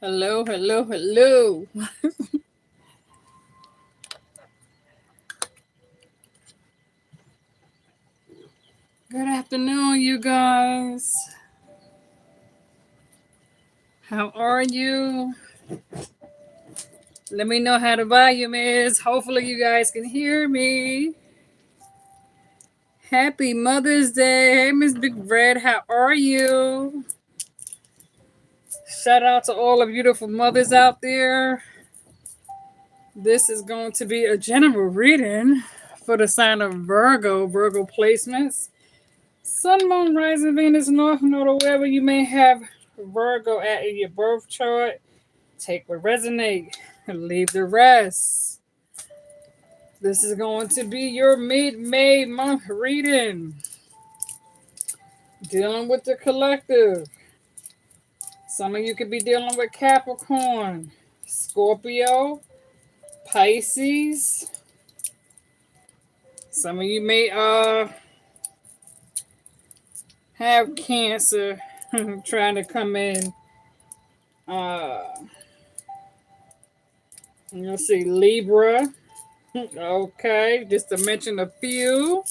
Hello, hello, hello. Good afternoon, you guys. How are you? Let me know how the volume is. Hopefully, you guys can hear me. Happy Mother's Day. Hey, Miss Big Red, how are you? Shout out to all the beautiful mothers out there. This is going to be a general reading for the sign of Virgo, Virgo placements. Sun, Moon, Rising, Venus, North Node, or wherever you may have Virgo at in your birth chart. Take what resonate and leave the rest. This is going to be your mid-May month reading. Dealing with the collective. Some of you could be dealing with Capricorn, Scorpio, Pisces. Some of you may have Cancer trying to come in. You'll see Libra. Okay, just to mention a few.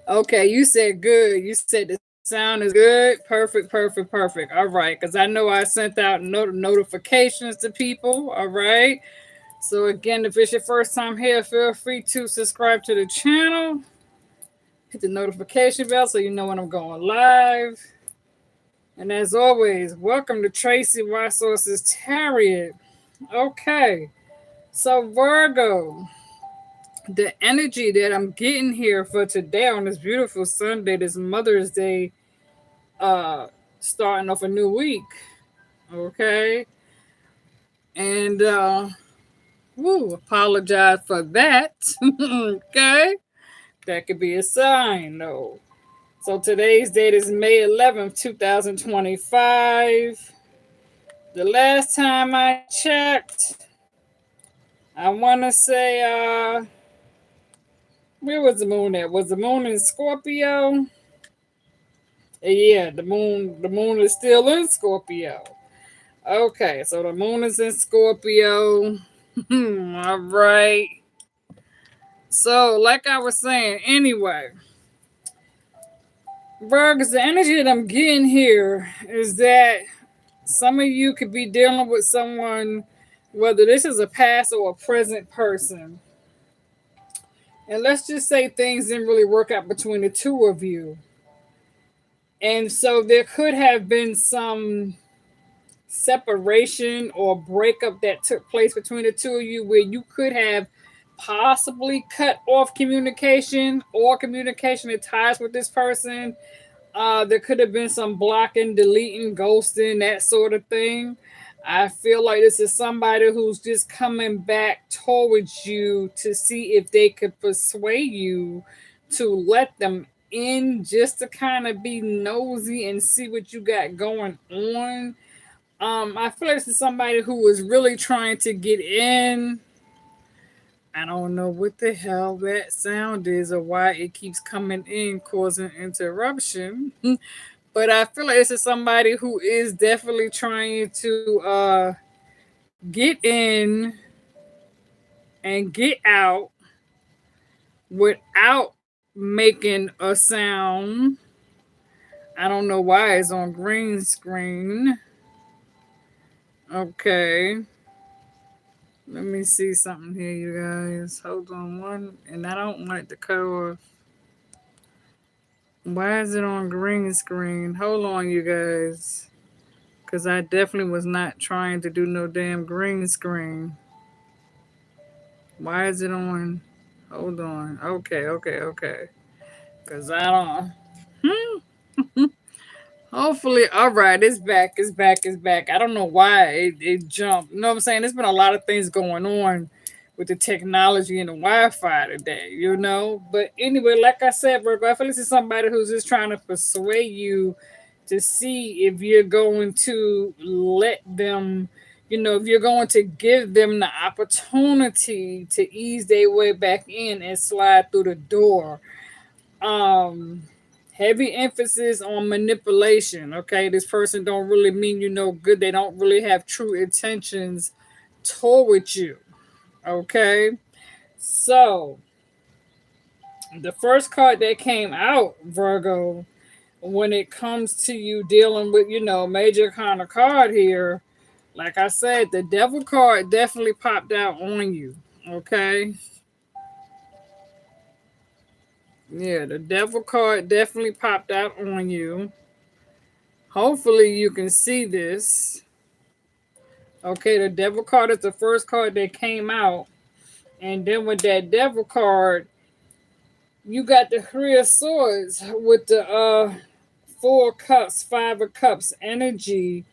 Okay, you said good. You said the sound is good. Perfect, perfect, perfect. All right, because I know I sent out notifications to people. All right. So, again, if it's your first time here, feel free to subscribe to the channel. Hit the notification bell so you know when I'm going live. And as always, welcome to Tracy Y Sources Tarot. Okay, so Virgo, the energy that I'm getting here for today on this beautiful Sunday, this Mother's Day, starting off a new week. Okay, and apologize for that. Okay, that could be a sign, though. So today's date is May 11th, 2025. The last time I checked, I want to say, where was the moon at? Was the moon in Scorpio? Yeah, the moon is still in Scorpio. Okay, so the moon is in Scorpio. All right. So, like I was saying, anyway, Virgos, the energy that I'm getting here is that some of you could be dealing with someone, whether this is a past or a present person. And let's just say things didn't really work out between the two of you. And so there could have been some separation or breakup that took place between the two of you where you could have possibly cut off communication or communication and ties with this person. There could have been some blocking, deleting, ghosting, that sort of thing. I feel like this is somebody who's just coming back towards you to see if they could persuade you to let them in, just to kind of be nosy and see what you got going on. I feel like this is somebody who is really trying to get in. I don't know what the hell that sound is or why it keeps coming in, causing interruption. But I feel like this is somebody who is definitely trying to get in and get out without making a sound. I don't know why it's on green screen. Okay. Let me see something here, you guys. Hold on one. And I don't want it to cut off. Why is it on green screen? Hold on, you guys. Because I definitely was not trying to do no damn green screen. Why is it on? Hold on. Okay, okay, okay. Because I don't. Hopefully, all right, it's back, it's back, it's back. I don't know why it jumped. You know what I'm saying? There's been a lot of things going on with the technology and the Wi-Fi today, you know. But anyway, like I said, Virgo, I feel this is somebody who's just trying to persuade you to see if you're going to let them, if you're going to give them the opportunity to ease their way back in and slide through the door. Um, Heavy emphasis on manipulation. Okay, this person don't really mean you no good. They don't really have true intentions toward you. Okay, so the first card that came out, Virgo, when it comes to you dealing with, major kind of card here, like I said, the devil card definitely popped out on you. Okay. Yeah, the devil card definitely popped out on you. Hopefully you can see this. Okay, the devil card is the first card that came out. And then with that devil card, you got the three of swords with the four cups, five of cups energy,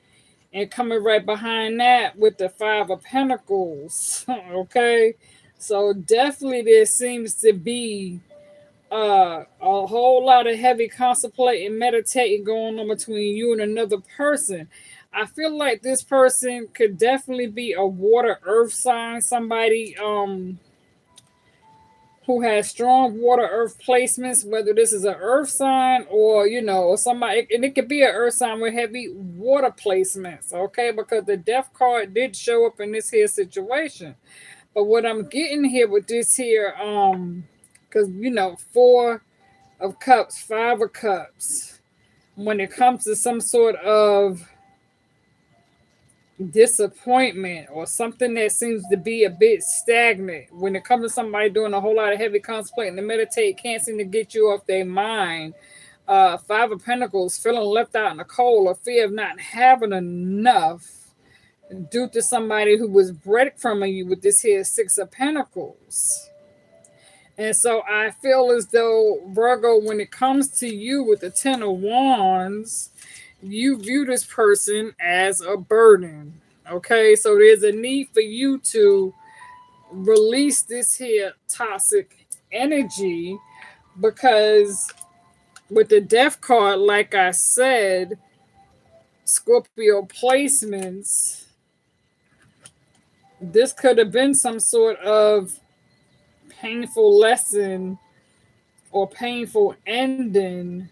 and coming right behind that with the five of pentacles. Okay, so definitely there seems to be a whole lot of heavy contemplating, meditating going on between you and another person. I feel like this person could definitely be a water earth sign, somebody who has strong water earth placements, whether this is an earth sign or or somebody, and it could be an earth sign with heavy water placements. Okay, because the death card did show up in this here situation. But what I'm getting here with this here, because four of cups, five of cups, when it comes to some sort of disappointment or something that seems to be a bit stagnant, when it comes to somebody doing a whole lot of heavy contemplating and meditate, can't seem to get you off their mind. Five of Pentacles, feeling left out in the cold, or fear of not having enough due to somebody who was breadcrumbing you with this here Six of Pentacles. And so I feel as though, Virgo, when it comes to you with the Ten of Wands, you view this person as a burden. Okay, so there's a need for you to release this here toxic energy, because with the Death card, like I said, Scorpio placements, this could have been some sort of painful lesson or painful ending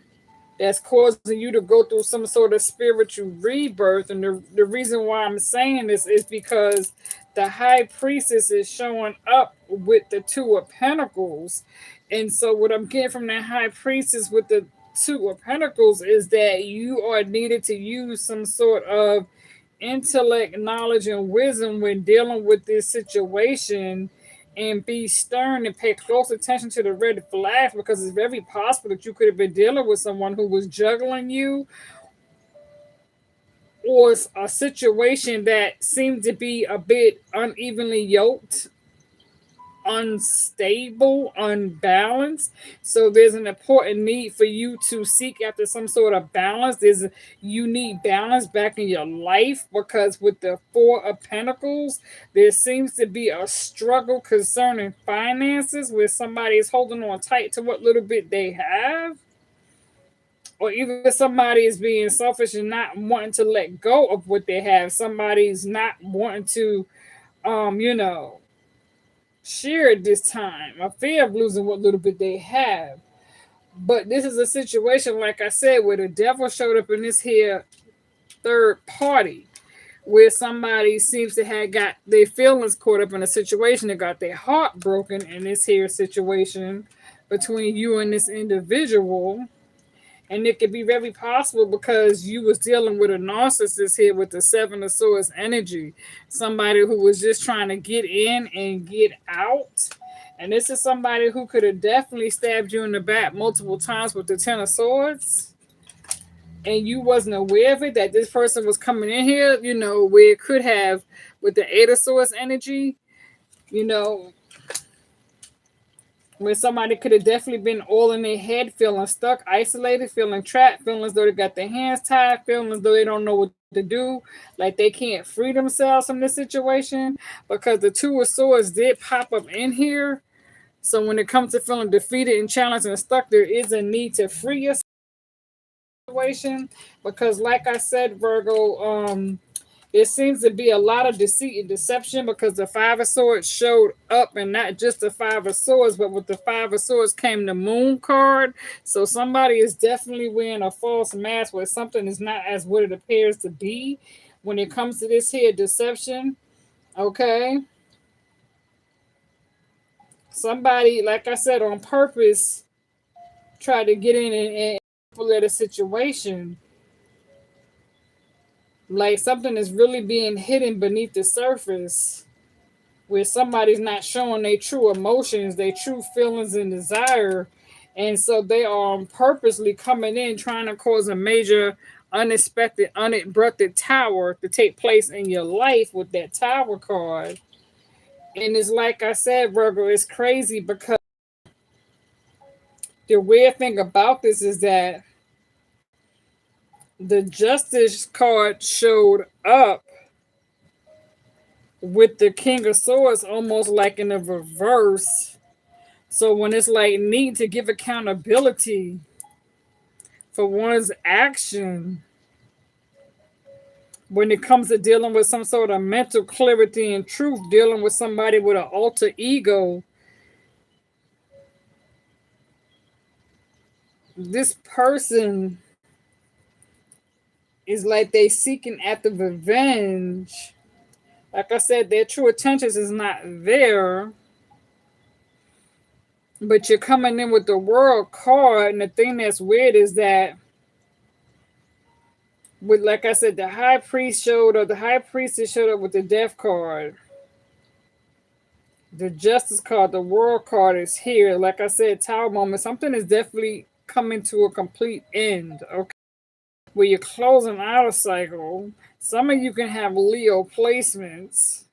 that's causing you to go through some sort of spiritual rebirth. And the reason why I'm saying this is because the High Priestess is showing up with the Two of Pentacles. And so what I'm getting from that High Priestess with the Two of Pentacles is that you are needed to use some sort of intellect, knowledge, and wisdom when dealing with this situation, and be stern and pay close attention to the red flags, because it's very possible that you could have been dealing with someone who was juggling you, or a situation that seemed to be a bit unevenly yoked, unstable, unbalanced. So there's an important need for you to seek after some sort of balance. You need balance back in your life, because with the Four of Pentacles, there seems to be a struggle concerning finances, where somebody is holding on tight to what little bit they have, or either somebody is being selfish and not wanting to let go of what they have. Somebody's not wanting to share at this time, a fear of losing what little bit they have. But this is a situation, like I said, where the devil showed up in this here third party, where somebody seems to have got their feelings caught up in a situation, that got their heart broken in this here situation between you and this individual. And it could be very possible because you was dealing with a narcissist here with the Seven of Swords energy. Somebody who was just trying to get in and get out. And this is somebody who could have definitely stabbed you in the back multiple times with the Ten of Swords. And you wasn't aware of it, that this person was coming in here, where it could have, with the Eight of Swords energy, where somebody could have definitely been all in their head, feeling stuck, isolated, feeling trapped, feeling as though they got their hands tied, feeling as though they don't know what to do, like they can't free themselves from this situation, because the Two of Swords did pop up in here. So when it comes to feeling defeated and challenged and stuck, there is a need to free yourself from the situation, because like I said, Virgo, There seems to be a lot of deceit and deception because the Five of Swords showed up, and not just the Five of Swords, but with the Five of Swords came the Moon card. So somebody is definitely wearing a false mask where something is not as what it appears to be when it comes to this here deception. Okay. Somebody, like I said, on purpose tried to get in and manipulate a situation. Like something is really being hidden beneath the surface where somebody's not showing their true emotions, their true feelings and desire. And so they are purposely coming in trying to cause a major, unexpected, uninterrupted tower to take place in your life with that tower card. And it's like I said, Virgo, it's crazy because the weird thing about this is that the Justice card showed up with the King of Swords almost like in a reverse. So when it's like need to give accountability for one's action, when it comes to dealing with some sort of mental clarity and truth, dealing with somebody with an alter ego, this person is like they seeking after revenge. Like I said, their true intentions is not there. But you're coming in with the World card, and the thing that's weird is that with, like I said, the High Priest showed up, the High Priestess showed up with the Death card. The Justice card, the World card is here. Like I said, Tower moment, something is definitely coming to a complete end, okay? Where you're closing out a cycle. Some of you can have Leo placements.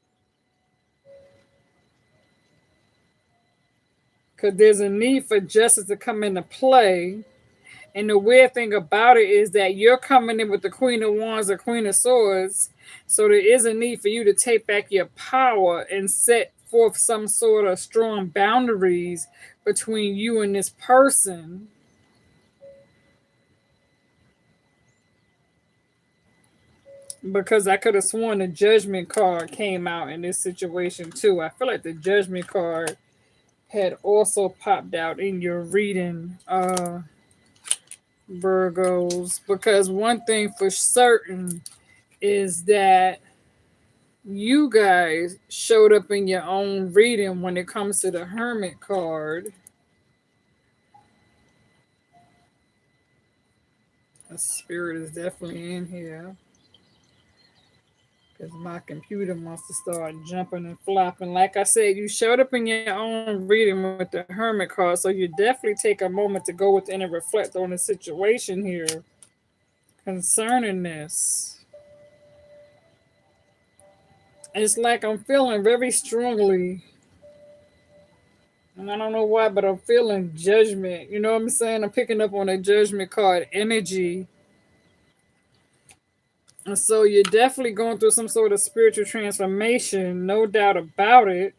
Because there's a need for justice to come into play. And the weird thing about it is that you're coming in with the Queen of Wands or Queen of Swords. So there is a need for you to take back your power and set forth some sort of strong boundaries between you and this person. Because I could have sworn the Judgment card came out in this situation too. I feel like the Judgment card had also popped out in your reading, Virgos. Because one thing for certain is that you guys showed up in your own reading when it comes to the Hermit card. The spirit is definitely in here. Because my computer wants to start jumping and flopping. Like I said, you showed up in your own reading with the Hermit card, so you definitely take a moment to go within and reflect on the situation here concerning this. It's like I'm feeling very strongly, and I don't know why, but I'm feeling judgment. You know what I'm saying? I'm picking up on a Judgment card energy. And so you're definitely going through some sort of spiritual transformation, no doubt about it.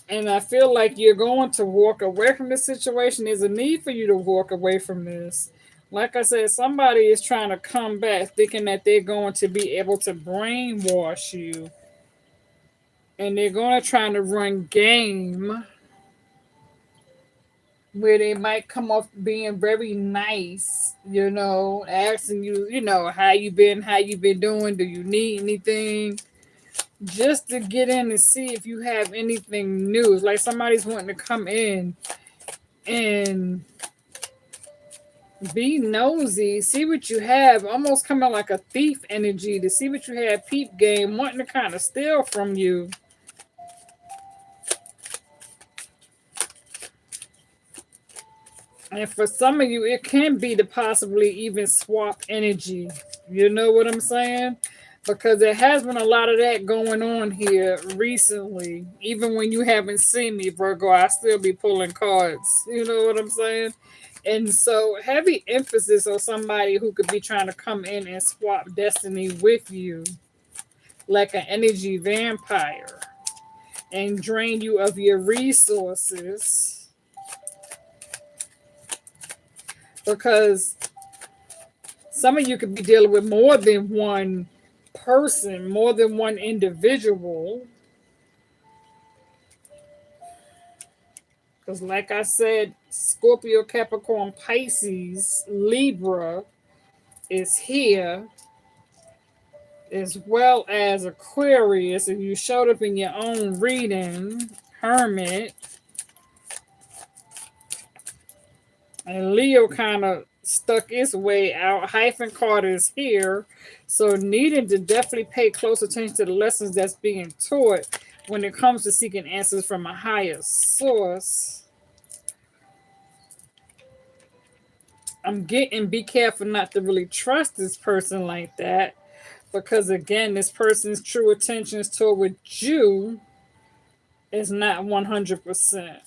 And I feel like you're going to walk away from this situation. There's a need for you to walk away from this. Like I said, somebody is trying to come back thinking that they're going to be able to brainwash you. And they're going to try to run game where they might come off being very nice, asking you, how you been doing, do you need anything? Just to get in and see if you have anything new. It's like somebody's wanting to come in and be nosy, see what you have, almost coming like a thief energy to see what you have, peep game, wanting to kind of steal from you. And for some of you, it can be to possibly even swap energy. You know what I'm saying? Because there has been a lot of that going on here recently. Even when you haven't seen me, Virgo, I still be pulling cards. You know what I'm saying? And so heavy emphasis on somebody who could be trying to come in and swap destiny with you like an energy vampire and drain you of your resources. because some of you could be dealing with more than one person, more than one individual. Because, like I said, Scorpio, Capricorn, Pisces, Libra is here, as well as Aquarius. If you showed up in your own reading, Hermit, and Leo kind of stuck its way out. Hyphen card is here. So needing to definitely pay close attention to the lessons that's being taught when it comes to seeking answers from a higher source. I'm getting be careful not to really trust this person like that, because again, this person's true intentions toward you is not 100%.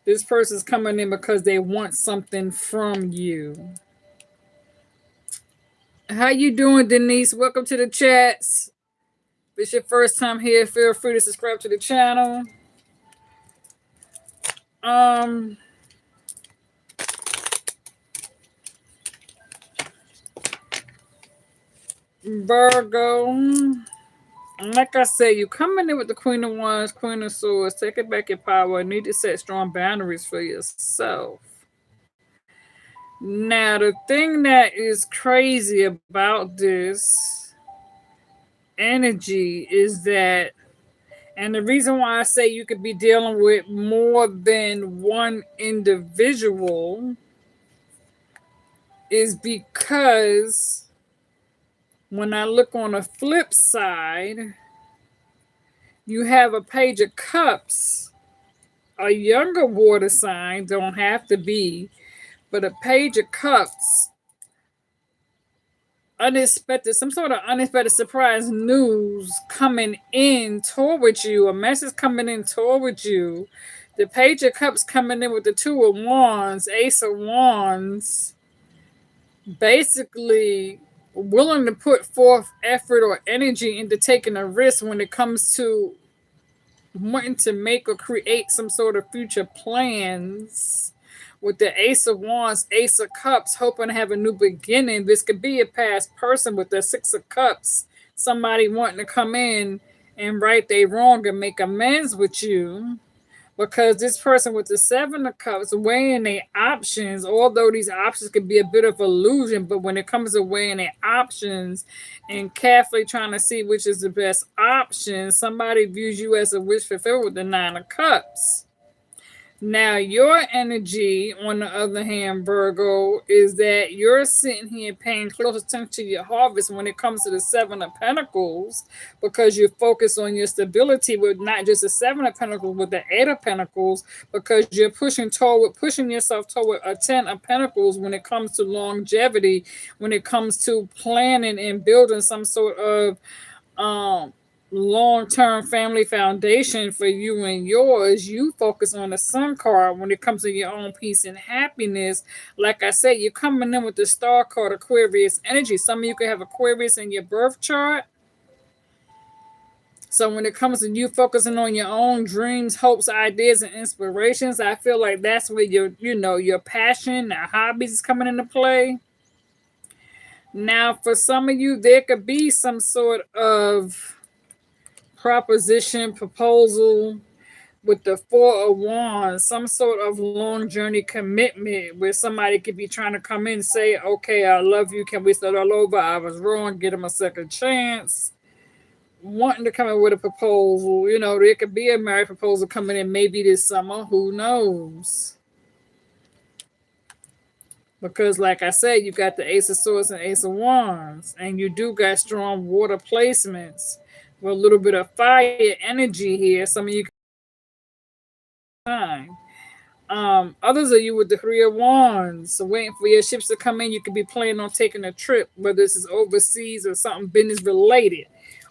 This person's coming in because they want something from you. How you doing, Denise? Welcome to the chats. If it's your first time here, feel free to subscribe to the channel. Virgo, like I said, you coming in with the Queen of Wands, Queen of Swords, taking back your power. Need to set strong boundaries for yourself. Now, the thing that is crazy about this energy is that, and the reason why I say you could be dealing with more than one individual is because when I look on the flip side, you have a Page of Cups, a younger water sign, don't have to be, but a Page of Cups, unexpected, some sort of unexpected surprise news coming in toward you, a message coming in toward you. The Page of Cups coming in with the Two of Wands, Ace of Wands, basically willing to put forth effort or energy into taking a risk when it comes to wanting to make or create some sort of future plans. With the Ace of Wands, Ace of Cups, hoping to have a new beginning. This could be a past person with the Six of Cups. Somebody wanting to come in and right their wrong and make amends with you. Because this person with the Seven of Cups weighing their options, although these options could be a bit of illusion, but when it comes to weighing their options and carefully trying to see which is the best option, somebody views you as a wish fulfilled with the Nine of Cups. Now, your energy, on the other hand, Virgo, is that you're sitting here paying close attention to your harvest when it comes to the Seven of Pentacles, because you focus on your stability with not just the Seven of Pentacles, with the Eight of Pentacles, because you're pushing yourself toward a Ten of Pentacles when it comes to longevity, when it comes to planning and building some sort of long-term family foundation for you and yours. You focus on the Sun card when it comes to your own peace and happiness. Like I said, you're coming in with the Star card, Aquarius energy. Some of you could have Aquarius in your birth chart. So when it comes to you focusing on your own dreams, hopes, ideas, and inspirations, I feel like that's where your passion, hobbies is coming into play. Now, for some of you, there could be some sort of proposition, proposal with the Four of Wands, some sort of long journey commitment where somebody could be trying to come in and say, okay, I love you, can we start all over? I was wrong, get them a second chance. Wanting to come in with a proposal. There could be a marriage proposal coming in maybe this summer, who knows? Because like I said, you got the Ace of Swords and Ace of Wands, and you do got strong water placements with a little bit of fire energy here. Some of you time. Others of you with the Three of Wands, so waiting for your ships to come in. You could be planning on taking a trip, whether this is overseas or something business related,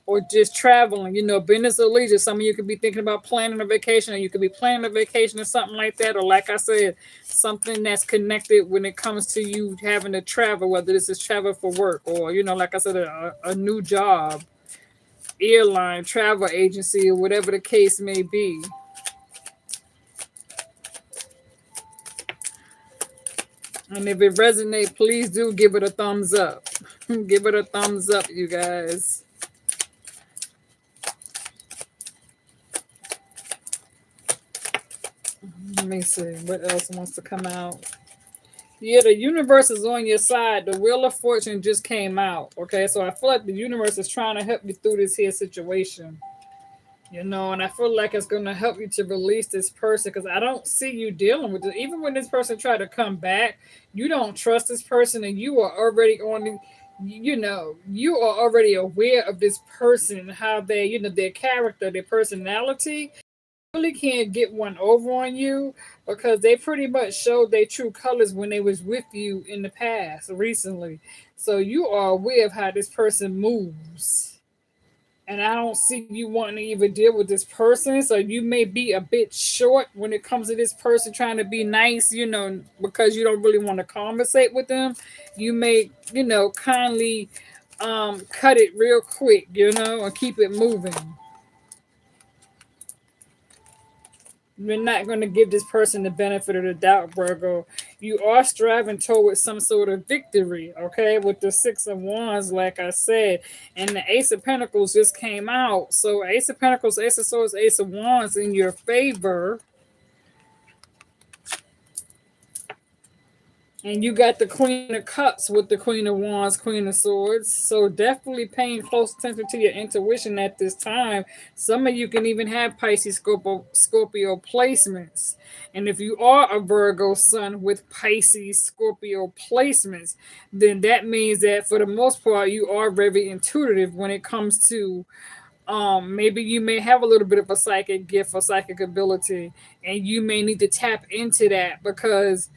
or just traveling, business or leisure. Some of you could be thinking about planning a vacation, or you could be planning a vacation or something like that. Or like I said, something that's connected when it comes to you having to travel, whether this is travel for work or, like I said, a new job, airline, travel agency, or whatever the case may be. And if it resonates, please do give it a thumbs up. Give it a thumbs up, you guys. Let me see what else wants to come out. Yeah, the universe is on your side. The Wheel of Fortune just came out. Okay, so I feel like the universe is trying to help you through this here situation. And I feel like it's going to help you to release this person because I don't see you dealing with it. Even when this person tried to come back, you don't trust this person and you are already on the, you are already aware of this person, how they, their character, their personality. Really can't get one over on you because they pretty much showed their true colors when they was with you in the past recently. So you are aware of how this person moves, and I don't see you wanting to even deal with this person. So you may be a bit short when it comes to this person trying to be nice, because you don't really want to conversate with them. You may, kindly cut it real quick, and keep it moving. You're not going to give this person the benefit of the doubt, Virgo. You are striving towards some sort of victory, okay? With the Six of Wands, like I said, and the Ace of Pentacles just came out. So Ace of Pentacles, Ace of Swords, Ace of Wands in your favor. And you got the Queen of Cups with the Queen of Wands, Queen of Swords. So definitely paying close attention to your intuition at this time. Some of you can even have Pisces Scorpio placements. And if you are a Virgo sun with Pisces Scorpio placements, then that means that for the most part, you are very intuitive when it comes to maybe you may have a little bit of a psychic gift or psychic ability, and you may need to tap into that because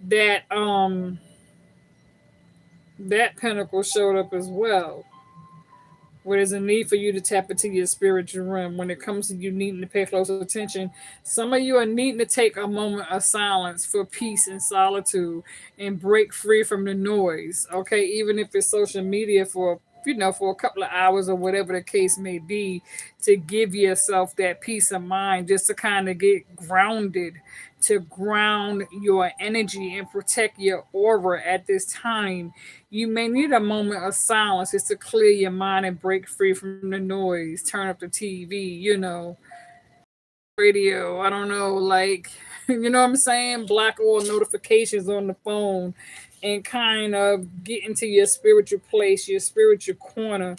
that pentacle showed up as well, where there's a need for you to tap into your spiritual realm when it comes to you needing to pay close attention. Some of you are needing to take a moment of silence for peace and solitude and break free from the noise. Okay, even if it's social media for a couple of hours or whatever the case may be, to give yourself that peace of mind, just to kind of get grounded, to ground your energy and protect your aura at this time. You may need a moment of silence just to clear your mind and break free from the noise. Turn up the TV, radio. I don't know, like, you know what I'm saying? Block all notifications on the phone and kind of get into your spiritual place, your spiritual corner.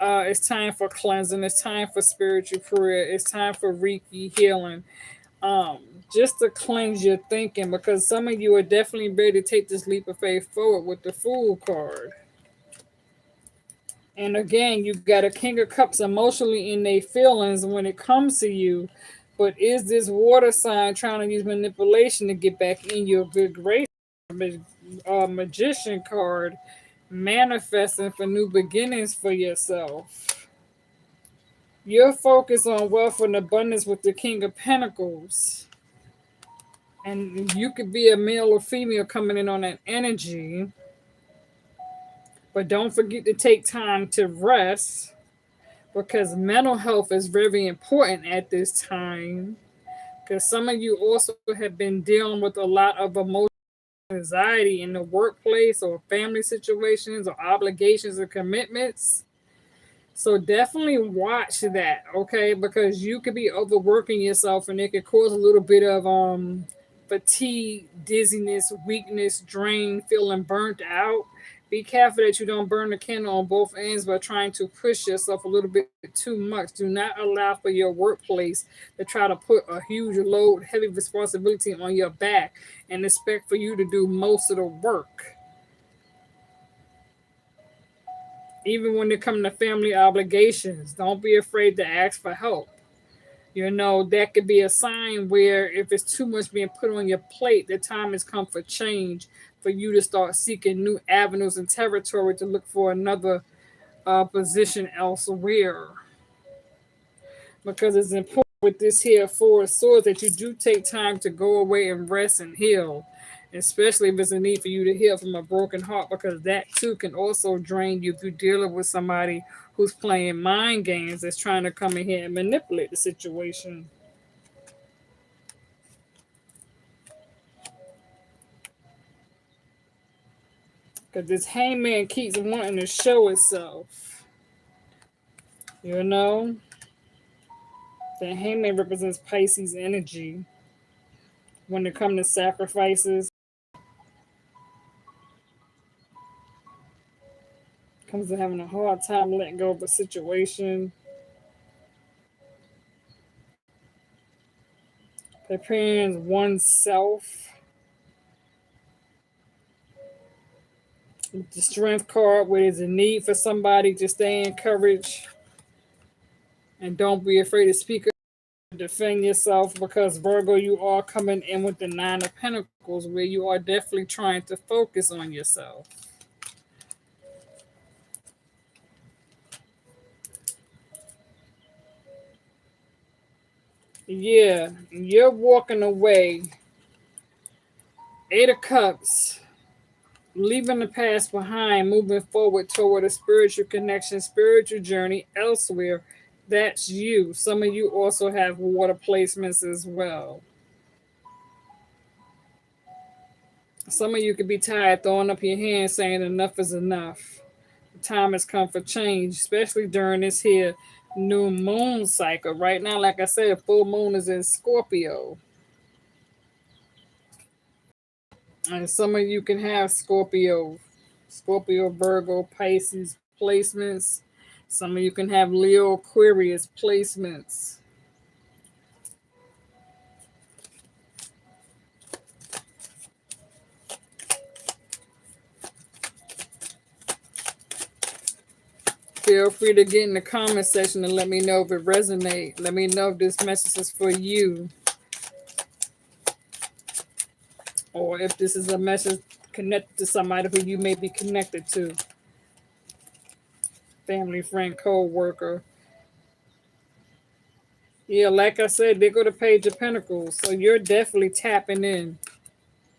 It's time for cleansing. It's time for spiritual prayer. It's time for Reiki healing. Um, just to cleanse your thinking because some of you are definitely ready to take this leap of faith forward with the Fool card. And again, you got a King of Cups emotionally in their feelings when it comes to you. But is this water sign trying to use manipulation to get back in your good grace? Magician card, manifesting for new beginnings for yourself. You're focused on wealth and abundance with the King of Pentacles. And you could be a male or female coming in on that energy. But don't forget to take time to rest because mental health is very important at this time. Because some of you also have been dealing with a lot of emotional anxiety in the workplace or family situations or obligations or commitments. So definitely watch that, okay? Because you could be overworking yourself and it could cause a little bit of fatigue, dizziness, weakness, drain, feeling burnt out. Be careful that you don't burn the candle on both ends by trying to push yourself a little bit too much. Do not allow for your workplace to try to put a huge load, heavy responsibility on your back and expect for you to do most of the work. Even when it comes to family obligations, don't be afraid to ask for help. That could be a sign where if it's too much being put on your plate, the time has come for change, for you to start seeking new avenues and territory to look for another position elsewhere. Because it's important with this here Four of Swords that you do take time to go away and rest and heal, especially if there's a need for you to heal from a broken heart, because that too can also drain you if you're dealing with somebody who's playing mind games that's trying to come in here and manipulate the situation. Because this hangman keeps wanting to show itself. You know? The hangman represents Pisces energy. When it comes to sacrifices, comes to having a hard time letting go of a situation, preparing oneself. The strength card, where there's a need for somebody to stay encouraged and don't be afraid to speak up, defend yourself, because Virgo, you are coming in with the Nine of Pentacles, where you are definitely trying to focus on yourself. Yeah, you're walking away. Eight of Cups, leaving the past behind, moving forward toward a spiritual connection, spiritual journey elsewhere. That's you. Some of you also have water placements as well. Some of you could be tired, throwing up your hands, saying enough is enough. The time has come for change, especially during this here new moon cycle. Right now, like I said, full moon is in Scorpio. And some of you can have Scorpio, Virgo, Pisces placements. Some of you can have Leo, Aquarius placements. Feel free to get in the comment section and let me know if it resonates. Let me know if this message is for you, or if this is a message connected to somebody who you may be connected to. Family, friend, co-worker. Yeah, like I said, they go to Page of Pentacles. So you're definitely tapping in.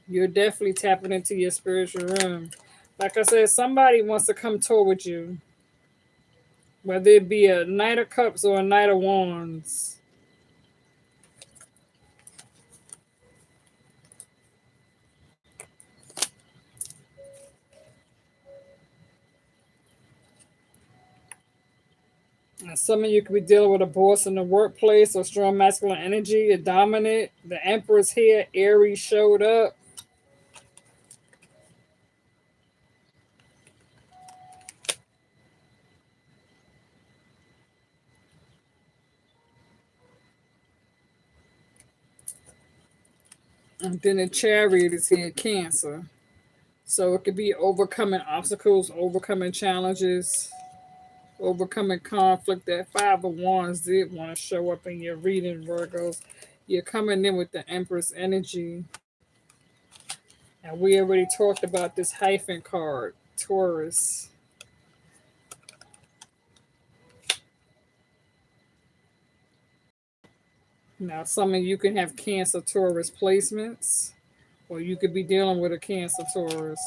You're definitely tapping into your spiritual realm. Like I said, somebody wants to come toward you. Whether it be a Knight of Cups or a Knight of Wands. And some of you could be dealing with a boss in the workplace or strong masculine energy, a dominant. The Emperor's here. Aries showed up. And then the Chariot is here, Cancer. So it could be overcoming obstacles, overcoming challenges, overcoming conflict. That Five of Wands did want to show up in your reading, Virgos. You're coming in with the Empress energy. And we already talked about this hyphen card, Taurus. Now, some of you can have Cancer Taurus placements, or you could be dealing with a Cancer Taurus.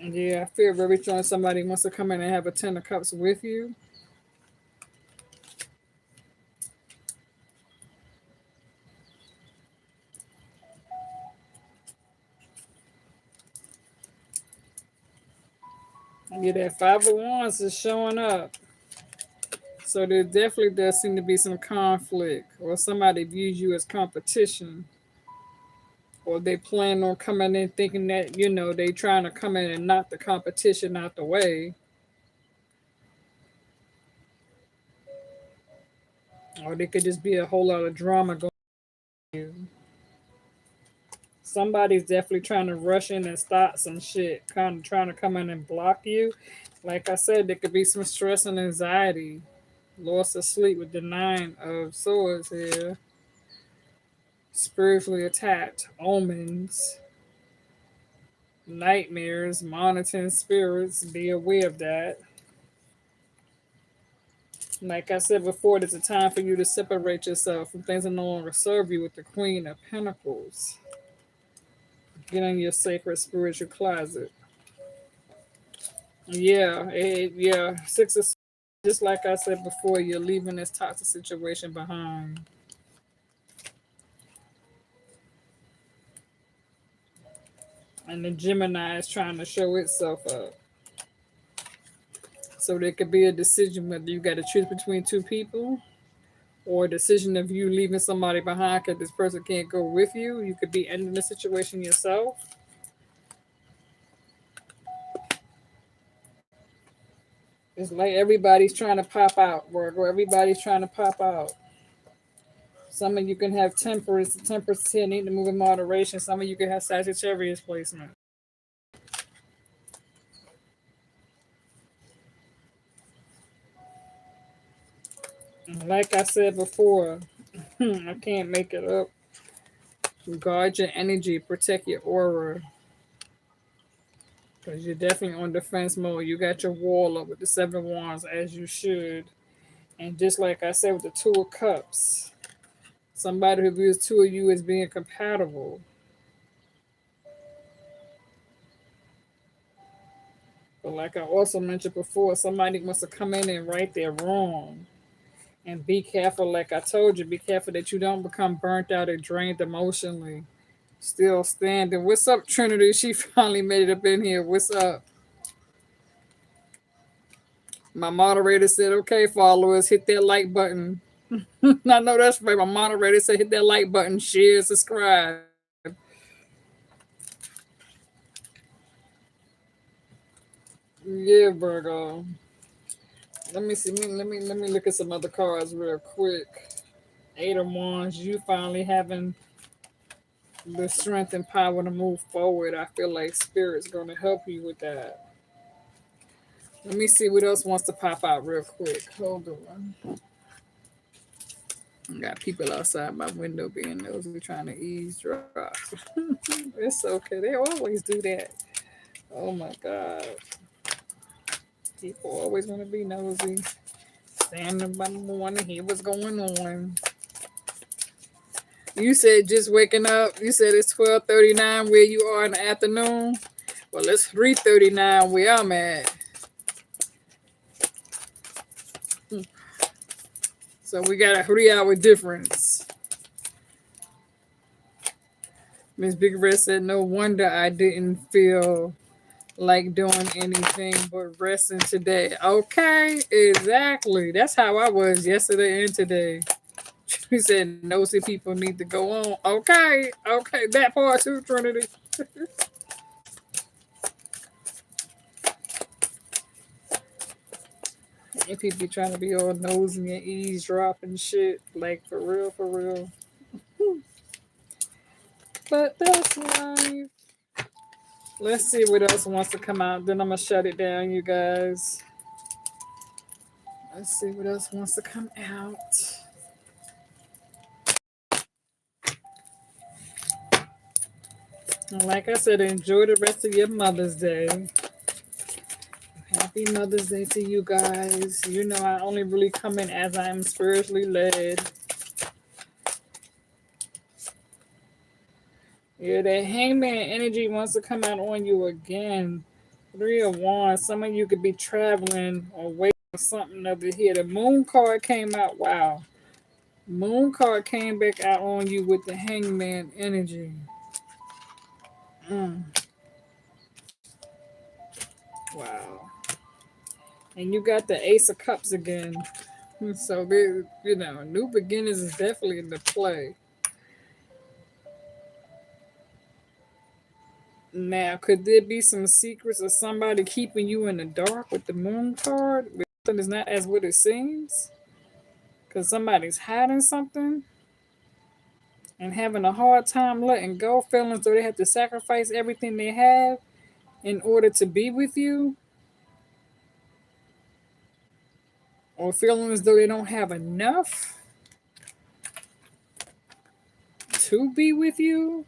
And yeah, I feel very strong somebody wants to come in and have a Ten of Cups with you. And yeah, that Five of Wands is showing up. So there definitely does seem to be some conflict, or somebody views you as competition, or they plan on coming in thinking that, they trying to come in and knock the competition out the way. Or there could just be a whole lot of drama going on. Somebody's definitely trying to rush in and start some shit, kind of trying to come in and block you. Like I said, there could be some stress and anxiety, loss of sleep with the Nine of Swords here. Spiritually attacked, omens, nightmares, monitoring spirits. Be aware of that. Like I said before, there's a time for you to separate yourself from things that no longer serve you with the Queen of Pentacles. Get in your sacred spiritual closet. Yeah, Six of Just like I said before, you're leaving this toxic situation behind. And the Gemini is trying to show itself up. So there could be a decision whether you got to choose between two people, or a decision of you leaving somebody behind because this person can't go with you. You could be ending the situation yourself. It's like everybody's trying to pop out, Virgo. Everybody's trying to pop out. Some of you can have temperance. Temperance here need to move in moderation. Some of you can have Sagittarius placement. Like I said before, I can't make it up. Guard your energy, protect your aura. Because you're definitely on defense mode. You got your wall up with the 7 wands as you should. And just like I said with the 2 of cups, somebody who views two of you as being compatible. But like I also mentioned before, somebody wants to come in and right their wrong. And be careful, like I told you, be careful that you don't become burnt out or drained emotionally. Still standing. What's up, Trinity? She finally made it up in here. What's up? My moderator said, okay, followers, hit that like button. I know that's right. My moderator said, hit that like button, share, subscribe. Yeah, Virgo. Let me see. Let me look at some other cards real quick. 8 of Wands. You finally having the strength and power to move forward. I feel like Spirit's going to help you with that. Let me see what else wants to pop out real quick. Hold on. I got people outside my window being nosy trying to eavesdrop. It's okay. They always do that. Oh my God. People always want to be nosy. Standing by the want to hear what's going on. You said just waking up. You said it's 12:39 where you are in the afternoon. Well, it's 3:39 where I'm at. So we got a 3-hour difference. Miss Big Red said, no wonder I didn't feel like doing anything but resting today. Okay, exactly. That's how I was yesterday and today. She said, nosy people need to go on. Okay, okay, that part too, Trinity. And people be trying to be all nosy and eavesdropping shit. Like, for real, for real. But that's life. Let's see what else wants to come out. Then I'm going to shut it down, you guys. Let's see what else wants to come out. And like I said, enjoy the rest of your Mother's Day. Happy Mother's Day to you guys. You know, I only really come in as I am spiritually led. Yeah, that hangman energy wants to come out on you again. 3 of Wands. Some of you could be traveling or waiting for something over here. The moon card came out. Wow. Moon card came back out on you with the hangman energy. Mm. Wow. And you got the Ace of Cups again. So, you know, new beginnings is definitely in the play. Now, could there be some secrets of somebody keeping you in the dark with the moon card? Something is not as what it seems? Because somebody's hiding something and having a hard time letting go, feeling as though they have to sacrifice everything they have in order to be with you, or feeling as though they don't have enough to be with you.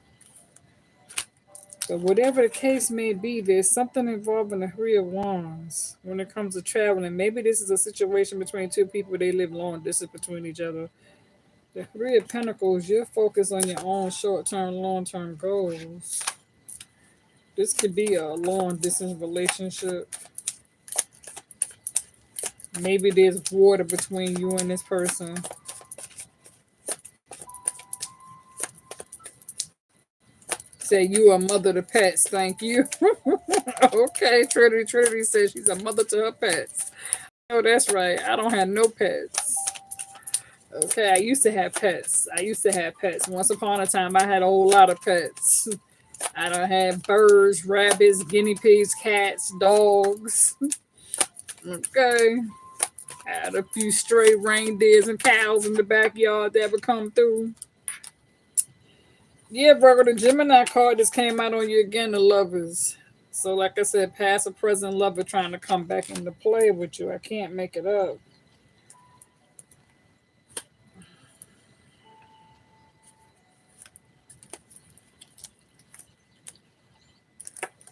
But whatever the case may be, there's something involving the 3 of Wands when it comes to traveling. Maybe this is a situation between two people, they live long distance between each other. The 3 of Pentacles, you're focused on your own short-term, long-term goals. This could be a long-distance relationship. Maybe there's water between you and this person. Say you a mother to pets. Thank you. Okay, Trinity says she's a mother to her pets. Oh, that's right. I don't have no pets. Okay, I used to have pets. Once upon a time, I had a whole lot of pets. I don't have birds, rabbits, guinea pigs, cats, dogs. Okay. Had a few stray reindeers and cows in the backyard that would come through. Yeah, Virgo, the Gemini card just came out on you again, the lovers. So, like I said, past or present lover trying to come back into play with you. I can't make it up.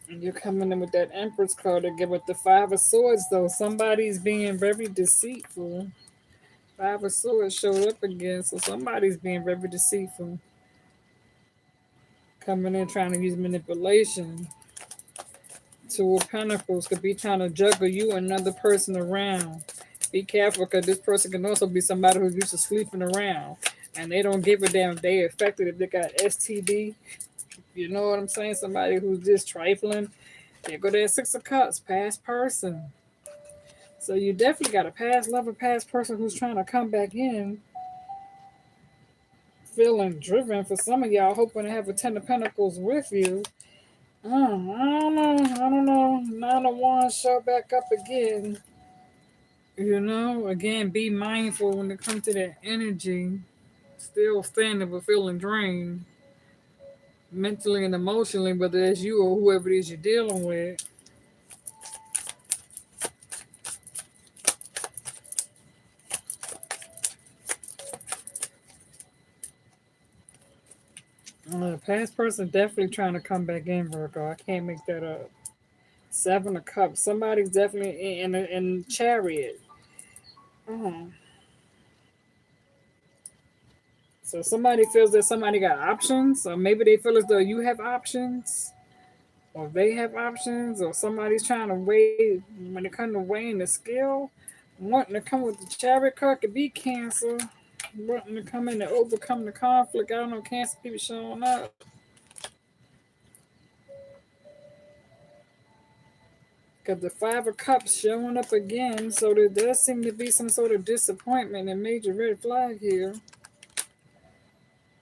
And you're coming in with that Empress card again with the Five of Swords, though. Somebody's being very deceitful. Five of Swords showed up again, so somebody's being very deceitful. Coming in trying to use manipulation. Two of Pentacles could be trying to juggle you and another person around. Be careful because this person can also be somebody who's used to sleeping around. And they don't give a damn if they affected if they got STD. You know what I'm saying? Somebody who's just trifling. There go that Six of Cups, past person. So you definitely got a past lover, past person who's trying to come back in. Feeling driven for some of y'all, hoping to have a Ten of Pentacles with you. I don't know. Nine of Wands show back up again. You know, again, be mindful when it comes to that energy. Still standing but feeling drained. Mentally and emotionally, whether it's you or whoever it is you're dealing with. Past person definitely trying to come back in, Virgo. I can't make that up. Seven of Cups. Somebody's definitely in Chariot. Uh-huh. So somebody feels that somebody got options, or maybe they feel as though you have options, or they have options, or somebody's trying to weigh when it comes to weighing the scale. Wanting to come with the Chariot card could be Cancer. Wanting to come in to overcome the conflict. I don't know, Cancer people showing up. Because the Five of Cups showing up again, so there does seem to be some sort of disappointment and major red flag here.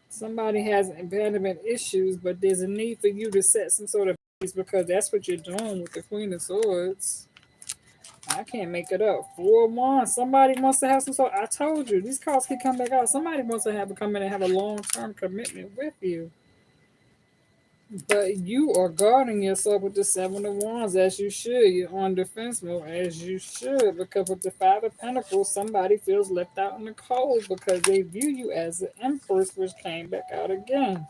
Somebody has abandonment issues, but there's a need for you to set some sort of peace because that's what you're doing with the Queen of Swords. I can't make it up. Four of Wands. Somebody wants to have some sort. I told you these cards can come back out. Somebody wants to have come in and have a long-term commitment with you. But you are guarding yourself with the Seven of Wands as you should. You're on defense mode as you should. Because with the Five of Pentacles, somebody feels left out in the cold because they view you as the Empress, which came back out again.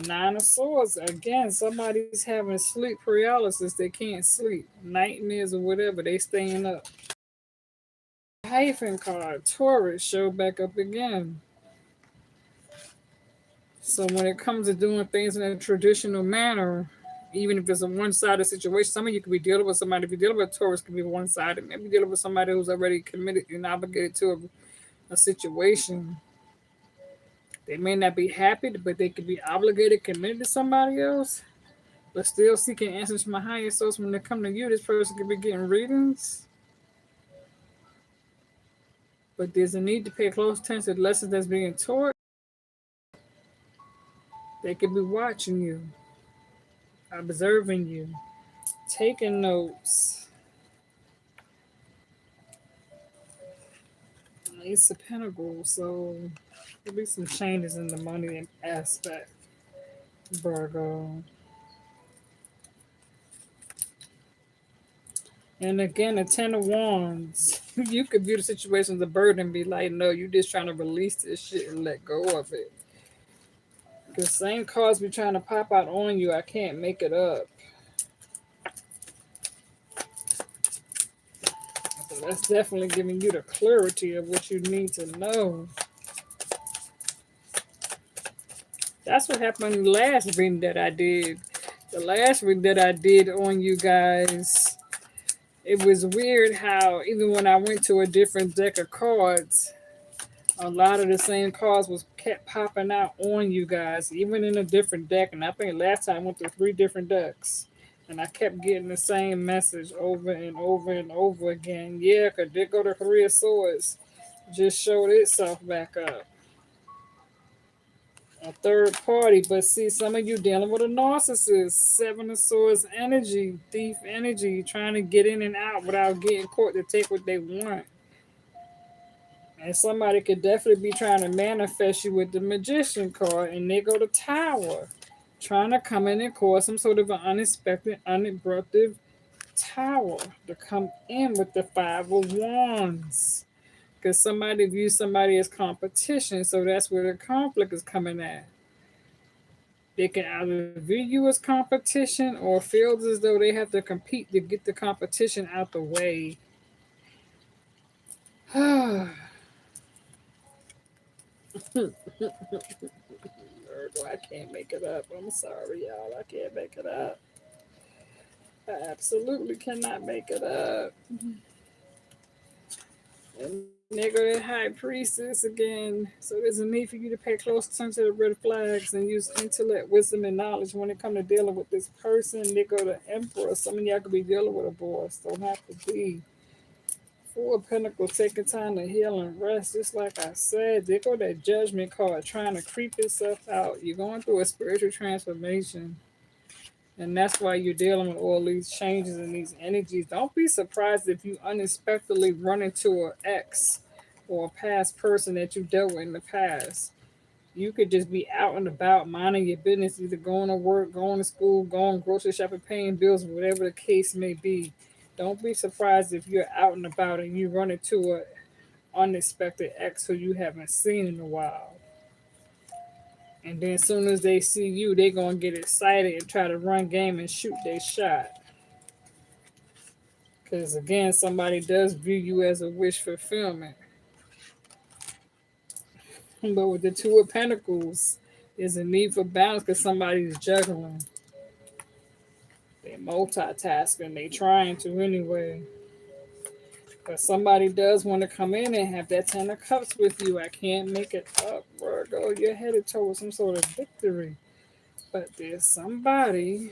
Nine of Swords. Again, somebody's having sleep paralysis. They can't sleep. Nightmares or whatever. They staying up. Hyphen card. Taurus showed back up again. So when it comes to doing things in a traditional manner, even if it's a one-sided situation, some of you could be dealing with somebody. If you're dealing with Taurus, could be one-sided. Maybe dealing with somebody who's already committed and obligated to a situation. They may not be happy, but they could be obligated, committed to somebody else, but still seeking answers from a higher source. When they come to you, this person could be getting readings. But there's a need to pay close attention to the lessons that's being taught. They could be watching you, observing you, taking notes. Ace of Pentacles, so there'll be some changes in the money aspect, Virgo. And again, the Ten of Wands. You could view the situation as a burden and be like, no, you're just trying to release this shit and let go of it. The same cards be trying to pop out on you. I can't make it up. So that's definitely giving you the clarity of what you need to know. That's what happened in the last reading that I did. The last reading that I did on you guys. It was weird how even when I went to a different deck of cards, a lot of the same cards was kept popping out on you guys, even in a different deck. And I think last time I went through three different decks, and I kept getting the same message over and over and over again. Yeah, cause did go to Three of Swords, just showed itself back up. A third party, but see, some of you dealing with a narcissist, Seven of Swords energy, thief energy, trying to get in and out without getting caught to take what they want. And somebody could definitely be trying to manifest you with the Magician card, and they go to Tower, trying to come in and cause some sort of an unexpected, unabruptive tower to come in with the Five of Wands. Because somebody views somebody as competition, so that's where the conflict is coming at. They can either view you as competition or feels as though they have to compete to get the competition out the way. Virgo, I can't make it up. I'm sorry, y'all. I can't make it up. I absolutely cannot make it up. And nigga, high priestess again. So there's a need for you to pay close attention to the red flags and use intellect, wisdom, and knowledge when it comes to dealing with this person. Nigga, the emperor. Some of y'all could be dealing with a boss. Don't have to be. Four of Pentacles, taking time to heal and rest. Just like I said, there go that judgment card trying to creep itself out. You're going through a spiritual transformation. And that's why you're dealing with all these changes and these energies. Don't be surprised if you unexpectedly run into an ex or a past person that you dealt with in the past. You could just be out and about, minding your business, either going to work, going to school, going grocery shopping, paying bills, whatever the case may be. Don't be surprised if you're out and about and you run into an unexpected ex who you haven't seen in a while. And then as soon as they see you, they gonna get excited and try to run game and shoot their shot. Because again, somebody does view you as a wish fulfillment. But with the Two of Pentacles, there's a need for balance because somebody's juggling. They're multitasking. They trying to anyway. But somebody does want to come in and have that Ten of Cups with you. I can't make it up, Virgo. You're headed towards some sort of victory. But there's somebody.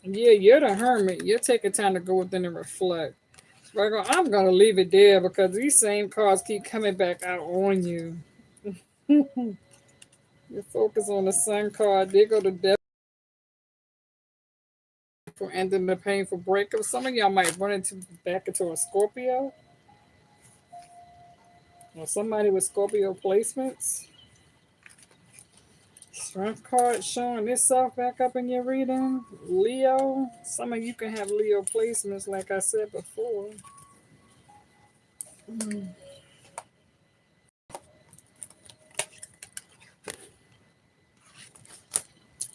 Yeah, you're the hermit. You're taking time to go within and reflect. Virgo, I'm going to leave it there because these same cards keep coming back out on you. You focus on the Sun card. They go to death for ending the painful breakup. Some of y'all might run into back into a Scorpio or somebody with Scorpio placements. Strength card showing itself back up in your reading. Leo. Some of you can have Leo placements, like I said before.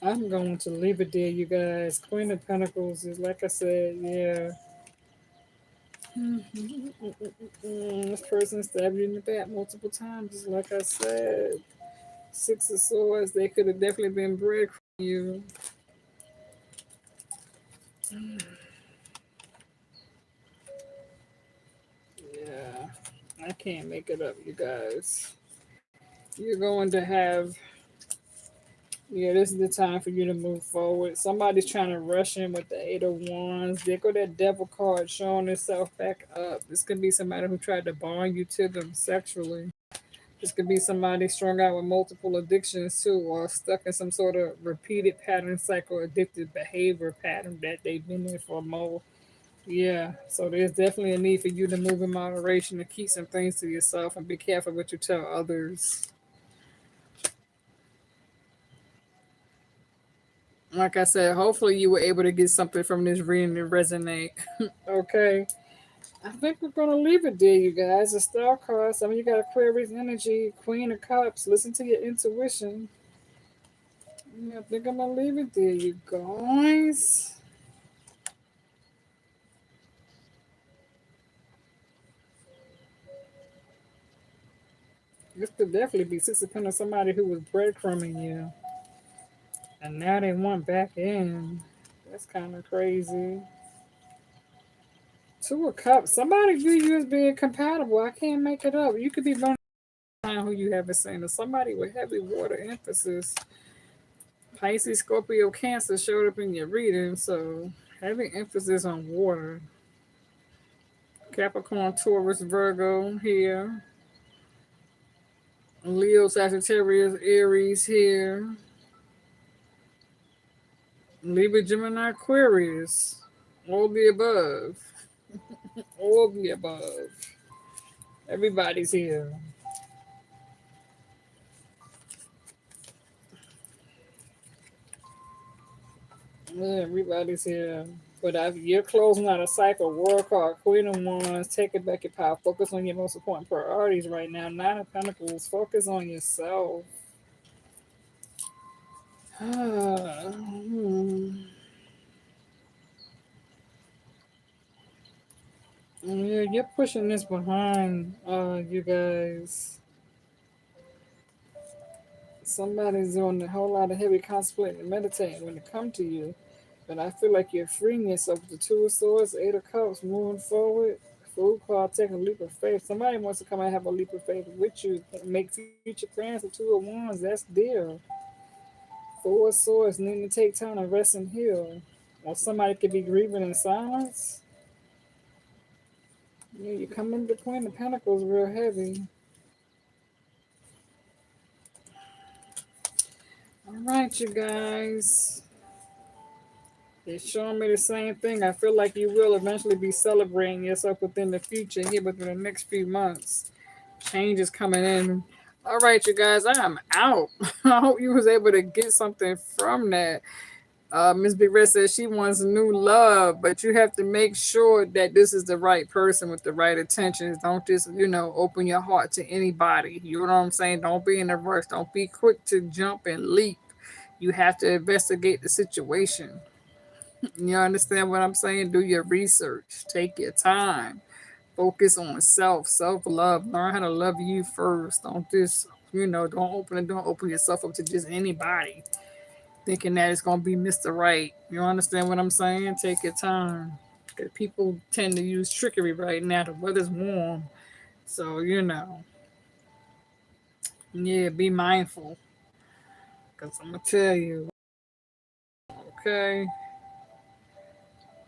I'm going to leave it there, you guys. Queen of Pentacles is, like I said, yeah. This person stabbed you in the back multiple times, just like I said. Six of Swords, they could have definitely been breadcrumbing you. Yeah, I can't make it up, you guys. You're going to have, yeah, this is the time for you to move forward. Somebody's trying to rush in with the Eight of Wands. There go that Devil card showing itself back up. This could be somebody who tried to bond you to them sexually. This could be somebody strung out with multiple addictions too, or stuck in some sort of repeated pattern, cycle, addictive behavior pattern that they've been in for more. Yeah, so there's definitely a need for you to move in moderation and keep some things to yourself and be careful what you tell others. Like I said, hopefully you were able to get something from this reading to resonate. Okay. I think we're gonna leave it there, you guys. The star card. Some of you got Aquarius energy, Queen of Cups. Listen to your intuition. Yeah, I think I'm gonna leave it there, you guys. This could definitely be Six of Pentacles, somebody who was breadcrumbing you, and now they want back in. That's kind of crazy. Two of Cups. Somebody view you as being compatible. I can't make it up. You could be learning who you haven't seen. Or somebody with heavy water emphasis. Pisces, Scorpio, Cancer showed up in your reading. So heavy emphasis on water. Capricorn, Taurus, Virgo here. Leo, Sagittarius, Aries here. Libra, Gemini, Aquarius. All the above. All the above. Everybody's here. Yeah, everybody's here. But you're closing out a cycle. World card, Queen of Wands, taking back your power. Focus on your most important priorities right now. Nine of Pentacles, focus on yourself. Yeah, you're pushing this behind you guys. Somebody's doing a whole lot of heavy contemplating and meditating when it comes to you. But I feel like you're freeing yourself with the Two of Swords, Eight of Cups, moving forward. Food card, taking a leap of faith. Somebody wants to come and have a leap of faith with you. Make future plans with Two of Wands. That's deal. Four of Swords, needing to take time to rest and heal. Or somebody could be grieving in silence. Yeah, you come into the Queen of Pentacles real heavy. All right, you guys. They're showing me the same thing. I feel like you will eventually be celebrating yourself within the future here within the next few months. Change is coming in. All right, you guys, I am out. I hope you was able to get something from that. Miss Big Red says she wants new love, but you have to make sure that this is the right person with the right intentions. Don't just, open your heart to anybody. You know what I'm saying? Don't be in a rush. Don't be quick to jump and leap. You have to investigate the situation. You understand what I'm saying? Do your research. Take your time. Focus on self love. Learn how to love you first. Don't just, don't open yourself up to just anybody thinking that it's gonna be Mr. Right. You understand what I'm saying? Take your time. 'Cause people tend to use trickery right now. The weather's warm. So, yeah, be mindful. Because I'm going to tell you, okay?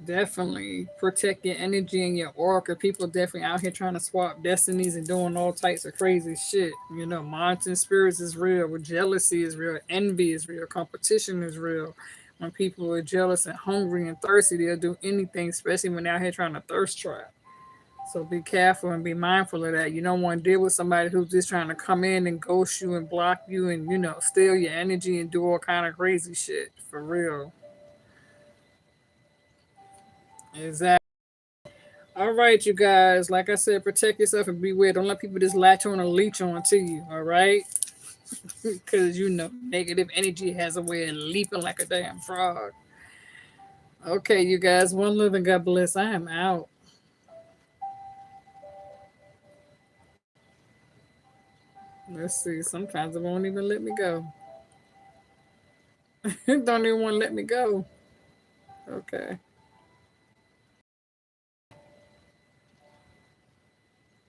Definitely protect your energy and your aura. People definitely out here trying to swap destinies and doing all types of crazy shit. Monitoring spirits is real. Jealousy is real. Envy is real. Competition is real. When people are jealous and hungry and thirsty, they'll do anything, especially when they're out here trying to thirst trap. So be careful and be mindful of that. You don't want to deal with somebody who's just trying to come in and ghost you and block you and, steal your energy and do all kind of crazy shit. For real. Exactly. All right, you guys. Like I said, protect yourself and beware. Don't let people just latch on or leech on to you. All right, because negative energy has a way of leaping like a damn frog. Okay, you guys. One living. God bless. I am out. Let's see. Sometimes it won't even let me go. It don't even want to let me go. Okay.